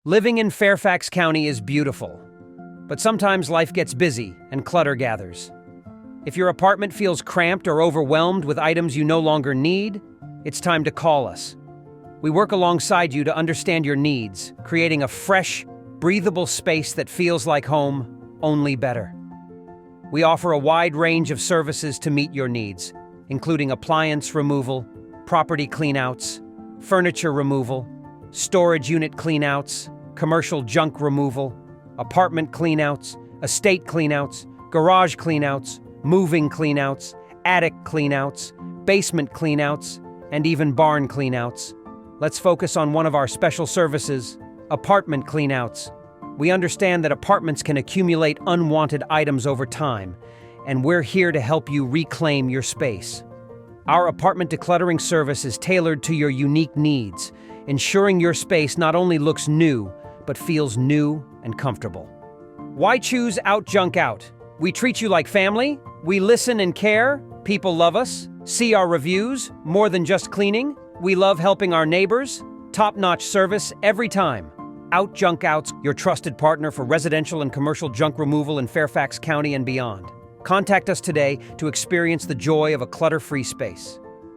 Living in Fairfax County is beautiful, but sometimes life gets busy and clutter gathers. If your apartment feels cramped or overwhelmed with items you no longer need, it's time to call us. We work alongside you to understand your needs, creating a fresh, breathable space that feels like home, only better. We offer a wide range of services to meet your needs, including appliance removal, property cleanouts, furniture removal, storage unit cleanouts, commercial junk removal, apartment cleanouts, estate cleanouts, garage cleanouts, moving cleanouts, attic cleanouts, basement cleanouts, and even barn cleanouts. Let's focus on one of our special services, apartment cleanouts. We understand that apartments can accumulate unwanted items over time, and we're here to help you reclaim your space. Our apartment decluttering service is tailored to your unique needs, ensuring your space not only looks new, but feels new and comfortable. Why choose Out Junk Out? We treat you like family, we listen and care, people love us, see our reviews, more than just cleaning, we love helping our neighbors, top-notch service every time. Out Junk Out's your trusted partner for residential and commercial junk removal in Fairfax County and beyond. Contact us today to experience the joy of a clutter-free space.